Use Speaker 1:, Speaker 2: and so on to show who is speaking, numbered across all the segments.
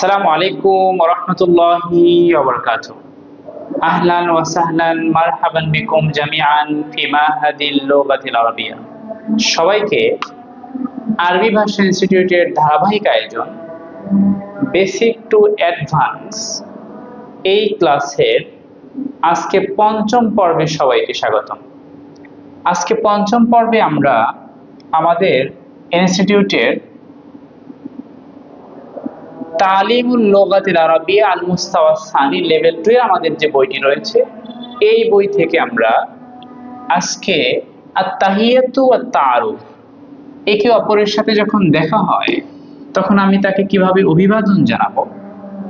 Speaker 1: আসসালামু আলাইকুম ওয়া রাহমাতুল্লাহি ওয়া বারাকাতুহু। আহলান ওয়া সাহলান মারহাবান বিকুম জামিআন ফি মাহাদিল লুগাতিল আরাবিয়া। সবাইকে আরবি ভাষা ইনস্টিটিউটের ধারাবাহিক আয়োজন বেসিক টু অ্যাডভান্স এই ক্লাসের আজকে পঞ্চম পর্বে সবাইকে স্বাগতম। আজকে পঞ্চম পর্বে আমরা আমাদের ইনস্টিটিউটের তালিমুল লুগাতিল আরাবিয়া আল মুস্তাওয়া সানি লেভেল 2 এর আমাদের যে বইটি রয়েছে এই বই থেকে আমরা আজকে আত-তাহিয়াতু ওয়াত তাআরুফ, একে অপরের সাথে যখন দেখা হয় তখন আমি তাকে কিভাবে অভিবাদন জানাবো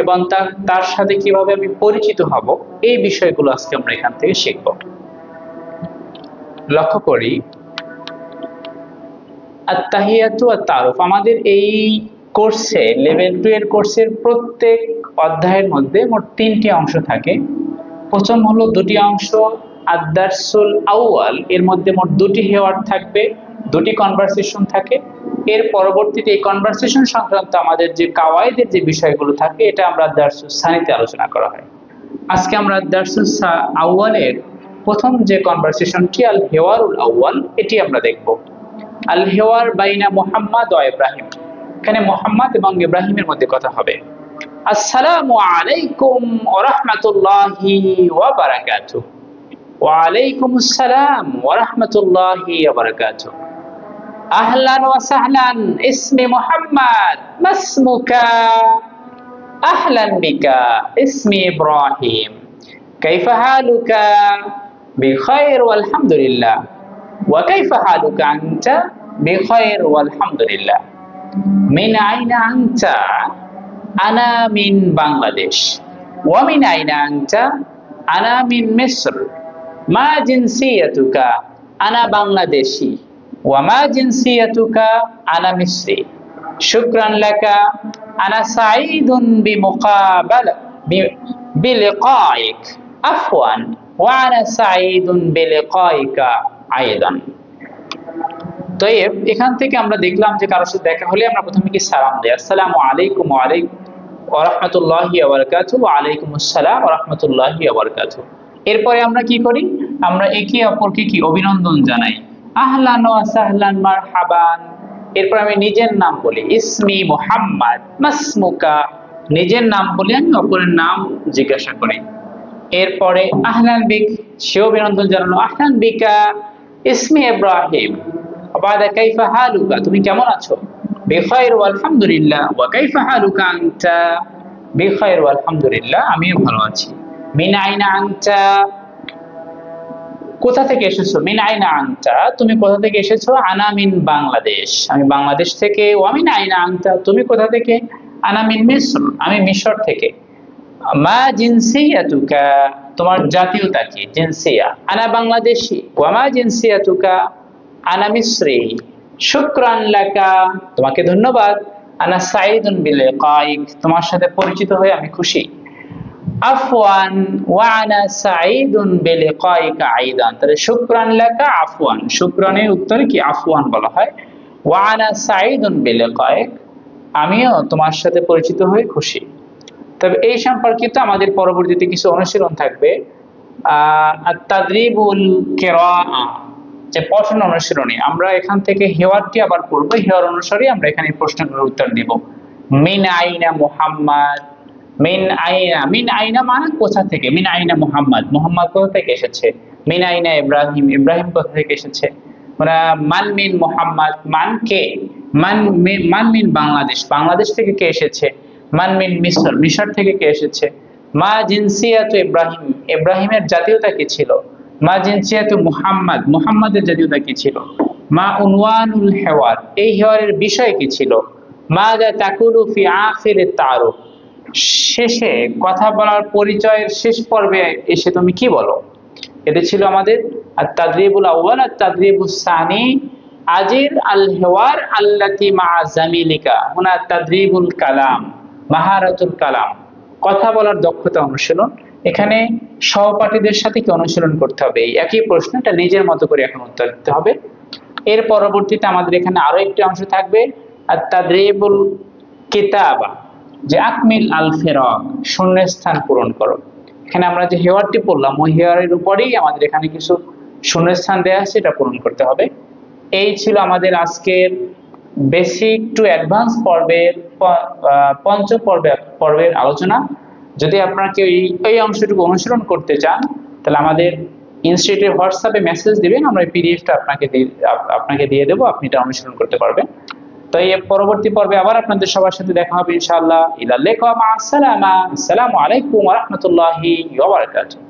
Speaker 1: এবং তার সাথে কিভাবে আমি পরিচিত হব, এই বিষয়গুলো আজকে আমরা এখান থেকে শিখব। লক্ষ্য করি আত-তাহিয়াতু ওয়াত তাআরুফ আমাদের এই কোর্সে লেভেল 2 এর কোর্সের প্রত্যেক অধ্যায়ের মধ্যে মোট 3টি অংশ থাকে। প্রথম হলো দুটি অংশ আদ-দারসুল আউয়াল, এর মধ্যে মোট 2টি হেওয়ার থাকবে, 2টি কনভারসেশন থাকে। এর পরবর্তীতে এই কনভারসেশন সংক্রান্ত আমাদের যে কাওয়াইদের যে বিষয়গুলো থাকে এটা আমরা দারসুস সানিতে আলোচনা করা হয়। আজকে আমরা দারসুস আউয়ালের প্রথম যে কনভারসেশনটি আল হেওয়ারুল আউয়াল এটি আমরা দেখব। আল হেওয়ার বাইনা মুহাম্মদ ওয়া ইব্রাহিম, এখানে মুহাম্মদ এবং ইব্রাহিমের মধ্যে কথা হবে। আসসালামু আলাইকুম ওয়া রাহমাতুল্লাহি ওয়া বারাকাতুহু। ওয়া আলাইকুমুস সালাম ওয়া রাহমাতুল্লাহি ওয়া বারাকাতুহু। আহলান ওয়া সাহলান, ইসমি মুহাম্মদ, মাসমুকা? আহলান বিকা, ইসমি ইব্রাহিম। কাইফা হালুকা? বিখাইর ওয়াল হামদুলিল্লাহ। ওয়া কাইফা হালুকা আনতা? বিখাইর ওয়াল হামদুলিল্লাহ। মিন আইনা আনতা? আনা মিন বাংলাদেশ। ওয়া মিন আইনা আনতা? আনা মিন মিসর। মা জিনসিয়াতুকা? আনা বাংলাদেশি। ওয়া মা জিনসিয়াতুকা? আনা মিসরি। শুকরান লাকা, আনা সাঈদুন বিলিকাইক। আফওয়ান, ওয়া আনা সাঈদুন বিলিকাইকা আইদান। তো এখান থেকে আমরা দেখলাম যে কারোর সাথে দেখা হলে আমরা প্রথমে কি সালাম দেই, আসসালামু আলাইকুম ওয়া রাহমাতুল্লাহি ওয়া বারাকাতুহু, ওয়া আলাইকুমুস সালাম ওয়া রাহমাতুল্লাহি ওয়া বারাকাতুহু। এরপরে আমরা কি করি, আমরা একে অপরকে কি অভিনন্দন জানাই, আহলান ওয়া সাহলান মারহাবান। এরপর আমি নিজের নাম বলি, ইসমি মুহাম্মদ, মাসমুকা? নিজের নাম বলি, আমি অপরের নাম জিজ্ঞাসা করি। এরপরে আহলান বিক, সেও অভিনন্দন জানালো, আহলান বিকা, ইসমি ইব্রাহিম। বাদা কাইফা হালুকা, তুমি কেমন আছো? বিখাইর ওয়াল হামদুলিল্লাহ। ওয়া কাইফা হালুকা আনতা? বিখাইর ওয়াল হামদুলিল্লাহ, আমিও ভালো আছি। মিন আইনা আনতা? কোথা থেকে এসেছো? মিন আইনা আনতা, তুমি কোথা থেকে এসেছো? আনা মিন বাংলাদেশ, আমি বাংলাদেশ থেকে। ওয়া মিন আইনা আনতা, তুমি কোথা থেকে? আনা মিন মিসর, আমি মিশর থেকে। মা জিনসিয়াতুকা, তোমার জাতীয়তা কি? জিনসিয়া। আনা বাংলাদেশি। ওয়া মা জিনসিয়াতুকা? আনা মিসরি। শুকরান লাকা, তোমাকে ধন্যবাদ। আনা সাঈদুন বিলিকাইক, তোমার সাথে পরিচিত হয়ে আমি খুশি। আফওয়ান, ওয়া আনা সাঈদুন বিলিকাইকা আইদান। তাহলে শুকরান লাকা, আফওয়ান, শুকরানের উত্তরে কি আফওয়ান বলা হয়। ওয়া আনা সাঈদুন বিলিকাইক, আমিও তোমার সাথে পরিচিত হয়ে খুশি। তবে এই সম্পর্কিত আমাদের পরবর্তীতে কিছু অনুশীলন থাকবে। আত-তাদরিবুল কিরাআ, যে পঠন অনুশীলনী, আমরা এখান থেকে হেওয়ারটি আবার পড়বো, হেওয়ার অনুসারে আমরা এখানে প্রশ্নগুলোর উত্তর দিব। মিন আইনা মুহাম্মদ, মিন আইনা, মিন আইনা মানে কোথা থেকে, মিন আইনা মুহাম্মদ, মুহাম্মদ কোথা থেকে এসেছে। মিন আইনা ইব্রাহিম, ইব্রাহিম কোথা থেকে এসেছে। মান মিন মুহাম্মদ, মান কে। মান মিন বাংলাদেশ, বাংলাদেশ থেকে কে এসেছে। মান মিন মিসর, মিশর থেকে কে এসেছে। মা জিনসিয়াতু ইব্রাহিম, ইব্রাহিমের জাতীয়তা কি ছিল। মা জিনসিয়াতু মুহাম্মদ, মুহাম্মাদের জাতীয়তা কি ছিল। মা উনওয়ানুল হেওয়ার, এই হেওয়ারের বিষয় কি ছিল। মাযা তাকুলু ফি আখিরিত তাআরুফ, শেষে কথা বলার পরিচয়ের শেষ পর্বে এসে তুমি কি বলো। এটা ছিল আমাদের আত-তাদরিবুল আউয়াল। আত-তাদরিবুস সানি আজির আল হেওয়ার আল্লাতি মা জামিলিকা, হুনা তাদরিবুল কালাম, মাহারাতুল কালাম, কথা বলার দক্ষতা অনুশীলন। এখানে সহপাঠীদের সাথে কি অনুশীলন করতে হবে, এই একই প্রশ্নটা নিজের মতো করে এখন উত্তর দিতে হবে। এর পরবর্তীতে আমাদের এখানে আরো একটি অংশ থাকবে, আত-তাদরিবুল কিতাবা, যে আকমিল আল ফিরাক, শূন্যস্থান পূরণ করো। এখানে আমরা যে হেয়ারটি পড়লাম ওই হেয়ারের উপরেই আমাদের এখানে কিছু শূন্যস্থান দেওয়া আছে, এটা পূরণ করতে হবে। এই ছিল আমাদের আজকের বেসিক টু অ্যাডভান্স পর্বের পঞ্চম পর্বের আলোচনা। যদি আপনারা কেউ এই অংশটুকু অনুসরণ করতে চান তাহলে আমাদের ইনস্টিটিউটের হোয়াটসঅ্যাপে মেসেজ দিবেন, আমরা এই পিডিএফটা আপনাকে দিয়ে দেবো, আপনি এটা অনুসরণ করতে পারবেন। তো এই পরবর্তী পর্বে আবার আপনাদের সবার সাথে দেখা হবে ইনশাআল্লাহ। ইলা লিকা মা আসসালামা। আসসালামু আলাইকুম ওয়া রাহমাতুল্লাহি ওয়া বারাকাতুহু।